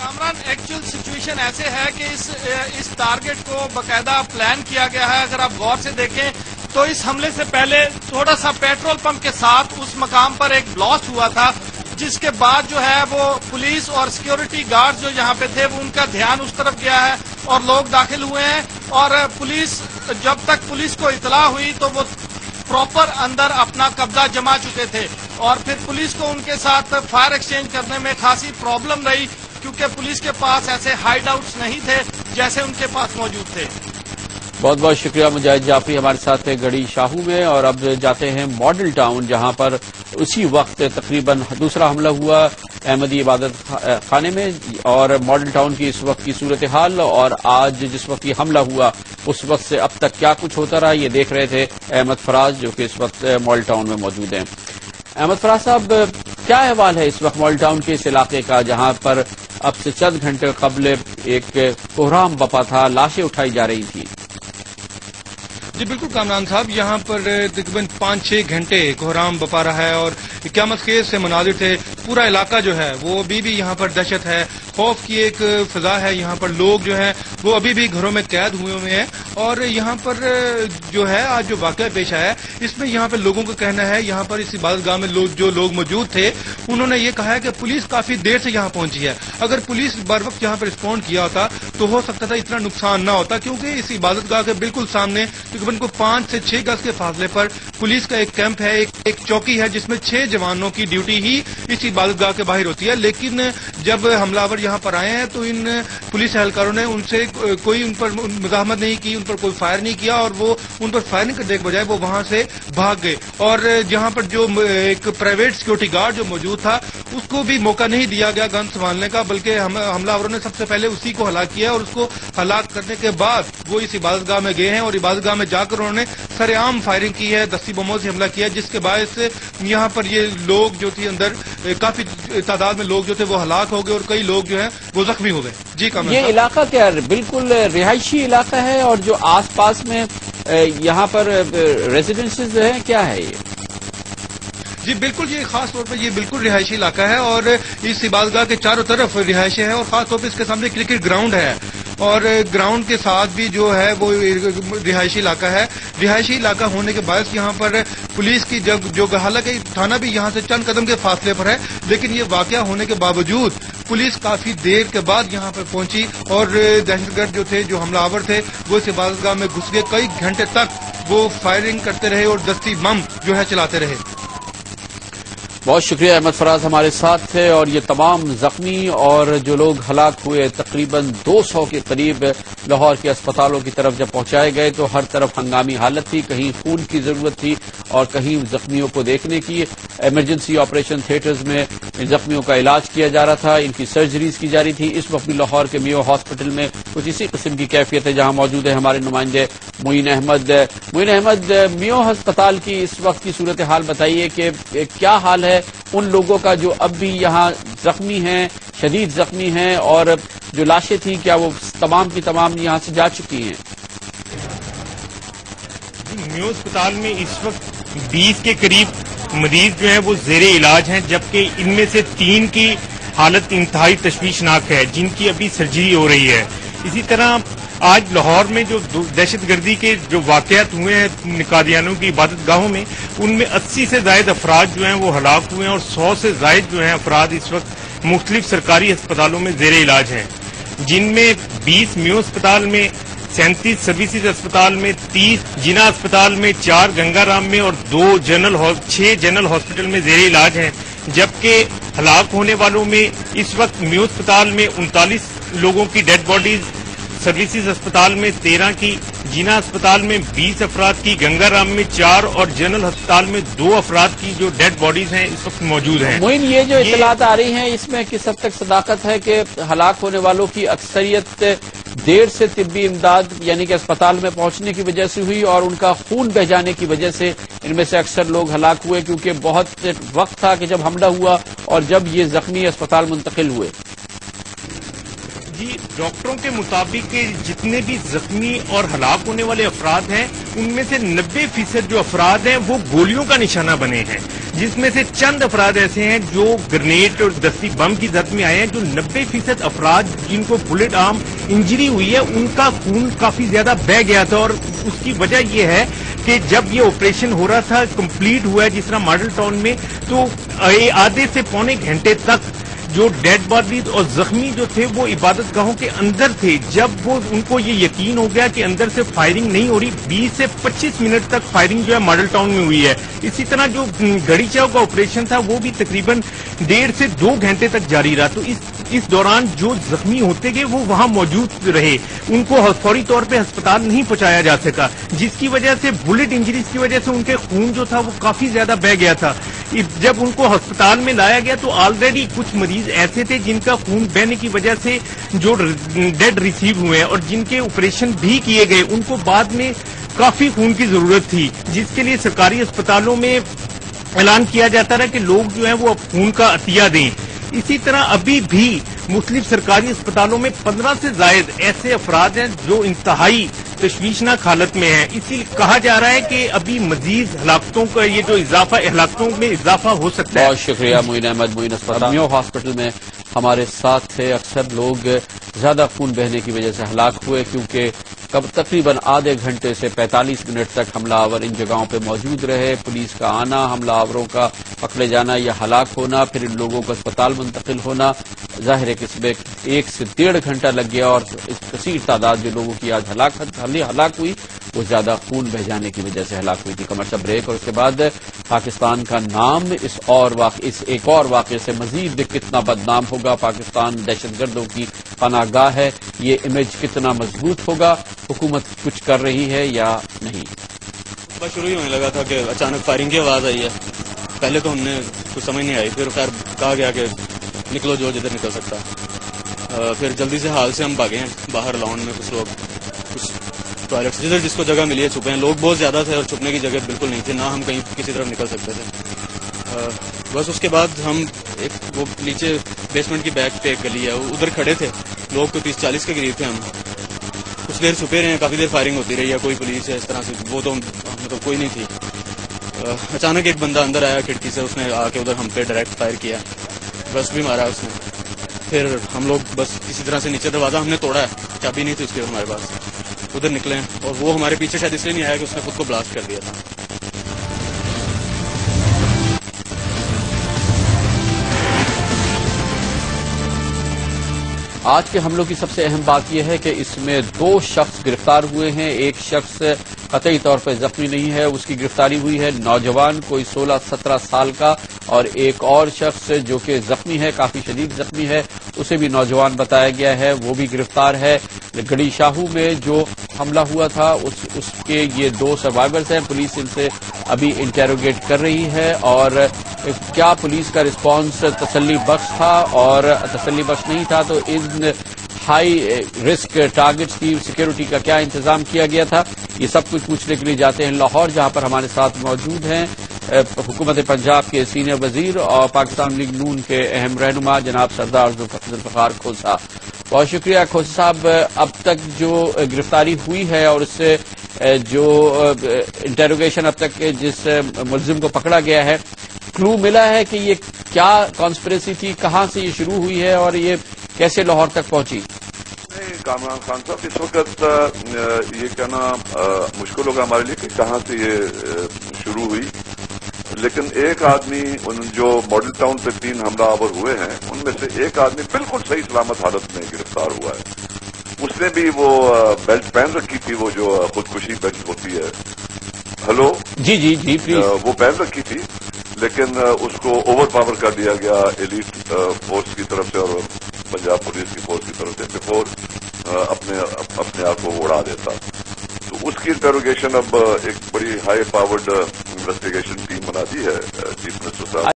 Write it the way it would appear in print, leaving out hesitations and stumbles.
Kamran actual situation ऐसे है कि इस टारगेट को बकायदा प्लान किया गया है। अगर आप गौर से देखें तो इस हमले से पहले थोड़ा सा पेट्रोल पंप के साथ उस मकाम पर एक ब्लास्ट हुआ था, जिसके बाद जो है वो पुलिस और सिक्योरिटी गार्ड जो यहाँ पे थे वो उनका ध्यान उस तरफ गया है और लोग दाखिल हुए हैं। और पुलिस, जब तक पुलिस को इतला हुई तो वो प्रॉपर अंदर अपना कब्जा जमा चुके थे और फिर पुलिस को उनके साथ फायर एक्सचेंज करने में खासी प्रॉब्लम रही, क्योंकि पुलिस के पास ऐसे हाइड आउट्स नहीं थे जैसे उनके पास मौजूद थे। बहुत बहुत शुक्रिया मुजाहिद जाफरी हमारे साथ थे गढ़ी शाहू में। और अब जाते हैं मॉडल टाउन, जहां पर उसी वक्त तकरीबन दूसरा हमला हुआ अहमदी इबादत खाने में। और मॉडल टाउन की इस वक्त की सूरत हाल और आज जिस वक्त ये हमला हुआ उस वक्त से अब तक क्या कुछ होता रहा, ये देख रहे थे अहमद फराज जो कि इस वक्त मॉडल टाउन में मौजूद हैं। अहमद फराज साहब, क्या अहवाल है इस वक्त मॉडल टाउन के इस इलाके का, जहां पर अब से चंद घंटे कबल एक कोहराम बपा था, लाशें उठाई जा रही थी? जी बिल्कुल कामरान साहब, यहाँ पर तकरीबन 5-6 घंटे कोहराम बपा रहा है और क़यामत खेज से मनाजिर थे। पूरा इलाका जो है वो अभी भी यहाँ पर दहशत है, खौफ की एक फिजा है। यहाँ पर लोग जो हैं वो अभी भी घरों में कैद हुए हैं। और यहाँ पर जो है आज जो वाक़या पेश आया इसमें यहाँ पर लोगों का कहना है, यहाँ पर इस इबादतगाह में जो लोग मौजूद थे उन्होंने ये कहा है कि पुलिस काफी देर से यहाँ पहुंची है। अगर पुलिस बर वक्त यहाँ पर रिस्पॉन्ड किया होता तो हो सकता था इतना नुकसान ना होता, क्योंकि इस इबादतगाह के बिल्कुल सामने तकरीबन को 5 से 6 गज के फासले पर पुलिस का एक कैंप है, एक चौकी है जिसमें 6 जवानों की ड्यूटी ही इस इबादतगाह के बाहर होती है। लेकिन जब हमलावर यहाँ पर आए हैं तो इन पुलिस एहलकारों ने उनसे कोई उन पर मुजाहमत नहीं की, उन पर कोई फायर नहीं किया और वो उन पर फायरिंग करने के बजाय वो वहां से भाग गए। और जहां पर जो एक प्राइवेट सिक्योरिटी गार्ड जो मौजूद था उसको भी मौका नहीं दिया गया गन संभालने का, बल्कि हमलावरों ने सबसे पहले उसी को हलाक किया और उसको हलाक करने के बाद वो इस इबादतगाह में गए हैं और इबादतगाह में जाकर उन्होंने सरेआम फायरिंग की है, दस्ती बमों से हमला किया, जिसके बायस यहाँ पर ये लोग जो थे अंदर काफी तादाद में लोग जो थे वो हलाक हो गए और कई लोग जो है वो जख्मी हो गए। जी कामरान, ये इलाका क्या बिल्कुल रिहायशी इलाका है और जो आस पास में यहाँ पर रेजिडेंसेस हैं, क्या है ये? जी बिल्कुल, ये खास तौर पर ये बिल्कुल रिहायशी इलाका है और इस इबादतगाह के चारों तरफ रिहायशें हैं और खास तौर पर इसके सामने क्रिकेट ग्राउंड है और ग्राउंड के साथ भी जो है वो रिहायशी इलाका है। रिहायशी इलाका होने के बाद यहाँ पर पुलिस की जो हालांकि थाना भी यहाँ से चंद कदम के फासले पर है, लेकिन ये वाकया होने के बावजूद पुलिस काफी देर के बाद यहाँ पर पहुंची और दहशतगर्द जो थे, जो हमलावर थे, वो इस इबादतगाह में घुस गए। कई घंटे तक वो फायरिंग करते रहे और दस्ती बम जो है चलाते रहे। बहुत शुक्रिया, अहमद फराज हमारे साथ थे। और ये तमाम जख्मी और जो लोग हलाक हुए तकरीबन 200 के करीब लाहौर के अस्पतालों की तरफ जब पहुंचाए गए तो हर तरफ हंगामी हालत थी, कहीं खून की जरूरत थी और कहीं जख्मियों को देखने की। इमरजेंसी ऑपरेशन थिएटर्स में इन जख्मियों का इलाज किया जा रहा था, इनकी सर्जरीज की जा रही थी। इस वक्त भी लाहौर के मियो हॉस्पिटल में कुछ इसी किस्म की कैफियत है, जहां मौजूद है हमारे नुमाइंदे मोइन अहमद। मोइन अहमद, मियो अस्पताल की इस वक्त की सूरत हाल बताइए कि क्या हाल है उन लोगों का जो अब भी यहाँ जख्मी हैं, शदीद जख्मी हैं, और जो लाशें थी क्या वो तमाम की तमाम यहाँ से जा चुकी हैं? मियो अस्पताल में इस वक्त 20 के करीब मरीज जो हैं वो जेरे इलाज हैं, जबकि इनमें से 3 की हालत इंतहाई तशवीशनाक है, जिनकी अभी सर्जरी हो रही है। इसी तरह आज लाहौर में जो दहशतगर्दी के जो वाकयात हुए हैं कादियानों की इबादतगाहों में, उनमें 80 से ज्यादा अफराद जो हैं वो हलाक हुए हैं और 100 से ज्यादा जो हैं अफराद इस वक्त मुख्तलिफ सरकारी अस्पतालों में जेरे इलाज हैं, जिनमें 20 मियो अस्पताल में, 37 सर्विसेज अस्पताल में, 30 जिना अस्पताल में, 4 गंगाराम में और 6 जनरल हॉस्पिटल में जेरे इलाज हैं। जबकि हलाक होने वालों में इस वक्त मियो अस्पताल में 39 लोगों की डेड बॉडीज, सर्विसेज अस्पताल में 13 की, जिना अस्पताल में 20 अफराद की, गंगाराम में 4 और जनरल अस्पताल में 2 अफराद की जो डेड बॉडीज हैं इस वक्त मौजूद हैं। मोइन, ये जो इत्तलात आ रही हैं इसमें किस हद तक सदाकत है कि हलाक होने वालों की अक्सरियत देर से तिब्बी इमदाद यानी कि अस्पताल में पहुंचने की वजह से हुई और उनका खून बह जाने की वजह से इनमें से अक्सर लोग हलाक हुए, क्योंकि बहुत वक्त था कि जब हमला हुआ और जब ये जख्मी अस्पताल मुंतकिल हुए? जी, डॉक्टरों के मुताबिक जितने भी जख्मी और हलाक होने वाले अफराद हैं उनमें से 90% जो अफराद हैं वो गोलियों का निशाना बने हैं, जिस में से चंद अफराद ऐसे हैं जो ग्रेनेड और दस्ती बम की जद में आए हैं। जो 90% अफराद जिनको बुलेट आर्म इंजरी हुई है उनका खून काफी ज्यादा बह गया था, और उसकी वजह यह है कि जब ये ऑपरेशन हो रहा था, कंप्लीट हुआ है जिस तरह मॉडल टाउन में, तो आधे से पौने घंटे तक जो डेड बॉडीज और जख्मी जो थे वो इबादत गाहों के अंदर थे। जब वो उनको ये यकीन हो गया कि अंदर से फायरिंग नहीं हो रही, 20 से 25 मिनट तक फायरिंग जो है मॉडल टाउन में हुई है। इसी तरह जो घड़ी चाव का ऑपरेशन था वो भी तकरीबन 1.5 से 2 घंटे तक जारी रहा। तो इस दौरान जो जख्मी होते गए वो वहां मौजूद रहे, उनको फौरी तौर पे अस्पताल नहीं पहुंचाया जा सका, जिसकी वजह से बुलेट इंजरीज की वजह से उनके खून जो था वो काफी ज्यादा बह गया था। जब उनको अस्पताल में लाया गया तो ऑलरेडी कुछ मरीज ऐसे थे जिनका खून बहने की वजह से जो डेड रिसीव हुए हैं, और जिनके ऑपरेशन भी किए गए उनको बाद में काफी खून की जरूरत थी, जिसके लिए सरकारी अस्पतालों में ऐलान किया जाता रहा कि लोग जो है वो खून का अतिया दें। इसी तरह अभी भी मुख्तलिफ सरकारी अस्पतालों में 15 से ज्यादा ऐसे अफराद हैं जो इंतहाई तशवीशनाक हालत में हैं। इसीलिए कहा जा रहा है कि अभी मजीद हलाकतों का ये जो हलाकतों में इजाफा हो सकता है। बहुत शुक्रिया मोइन अहमद। मोइन अस्पताल हॉस्पिटल में हमारे साथ थे। अक्सर लोग ज्यादा खून बहने की वजह से हलाक हुए, क्योंकि तकरीबन आधे घंटे से 45 मिनट तक हमलावर इन जगहों पर मौजूद रहे। पुलिस का आना, हमलावरों का पकड़े जाना या हलाक होना, फिर इन लोगों को अस्पताल मुंतकिल होना, जाहिर है कि इसमें 1 से 1.5 घंटा लग गया, और इस कसीर तादाद जो लोगों की आज हलाक हुई वो ज्यादा खून बह जाने की वजह से हलाक हुई थी। कमर्शियल ब्रेक, और उसके बाद पाकिस्तान का नाम इस एक और वाक़े से मजीद कितना बदनाम होगा। पाकिस्तान दहशतगर्दों की पनाहगाह है, ये इमेज कितना मजबूत होगा, हुकूमत कुछ कर रही है या नहीं। बस शुरू ही होने लगा था कि अचानक फायरिंग की आवाज आई है। पहले तो हमने कुछ समझ नहीं आई, फिर खैर कहा गया कि निकलो जो जिधर निकल सकता। फिर जल्दी से हाल से हम भागे हैं बाहर लॉन में। कुछ लोग कुछ टॉयलेट जिधर जिसको जगह मिली है छुपे हैं। लोग बहुत ज्यादा थे और छुपने की जगह बिल्कुल नहीं थी, ना हम कहीं किसी तरफ निकल सकते थे। बस उसके बाद हम एक वो नीचे बेसमेंट की बैक पे एक गली है, उधर खड़े थे। लोग तो 30-40 के करीब थे। हम कुछ देर छुपे रहे, काफी देर फायरिंग होती रही है। कोई पुलिस है इस तरह से, वो तो मतलब कोई नहीं थी। अचानक एक बंदा अंदर आया खिड़की से, उसने आके उधर हम पे डायरेक्ट फायर किया, बस भी मारा उसने। फिर हम लोग बस किसी तरह से नीचे दरवाजा हमने तोड़ा है, चाबी नहीं थी उसके हमारे पास, उधर निकले। और वो हमारे पीछे शायद इसलिए नहीं आया कि उसने खुद को ब्लास्ट कर दिया था। आज के हमलों की सबसे अहम बात यह है कि इसमें 2 शख्स गिरफ्तार हुए हैं। एक शख्स कतई तौर पर जख्मी नहीं है, उसकी गिरफ्तारी हुई है नौजवान कोई 16-17 साल का, और एक और शख्स जो कि जख्मी है, काफी शदीद जख्मी है, उसे भी नौजवान बताया गया है, वो भी गिरफ्तार है। गड़ी शाहू में जो हमला हुआ था उसके ये 2 सर्वाइवर्स हैं। पुलिस इनसे अभी इंटेरोगेट कर रही है, और क्या पुलिस का रिस्पांस तसल्ली बख्श था और तसल्ली बख्श नहीं था, तो इन हाई रिस्क टारगेट्स की सिक्योरिटी का क्या इंतजाम किया गया था, ये सब कुछ पूछने के लिए जाते हैं लाहौर, जहां पर हमारे साथ मौजूद हैं हुकूमत पंजाब के सीनियर वजीर और पाकिस्तान लीग नून के अहम रहनुमा जनाब सरदार जुल्फिकार खोसा। बहुत शुक्रिया खोसा साहब। अब तक जो गिरफ्तारी हुई है और उससे जो इंटेरोगेशन अब तक जिस मुलजिम को पकड़ा गया है, क्लू मिला है कि ये क्या कॉन्स्पिरेसी थी, कहां से ये शुरू हुई है और ये कैसे लाहौर तक पहुंची? कामरान खान साहब, इस वक्त ये कहना मुश्किल होगा हमारे लिए कि कहां से ये शुरू हुई, लेकिन एक आदमी जो मॉडल टाउन पे 3 हमलावर हुए हैं उनमें से एक आदमी बिल्कुल सही सलामत हालत में गिरफ्तार हुआ है। उसने भी वो बेल्ट पहन रखी थी, वो जो खुदकुशी बेल्ट होती है। हेलो जी जी जी प्लीज। वो पहन रखी थी, लेकिन उसको ओवर पावर कर दिया गया एलीट फोर्स की तरफ से और पंजाब पुलिस की फोर्स की तरफ से, बिफोर अपने आप को उड़ा देता। तो उसकी इंटेरोगेशन अब एक बड़ी हाई पावर्ड इन्वेस्टिगेशन टीम बना दी है चीफ मिनिस्टर साहब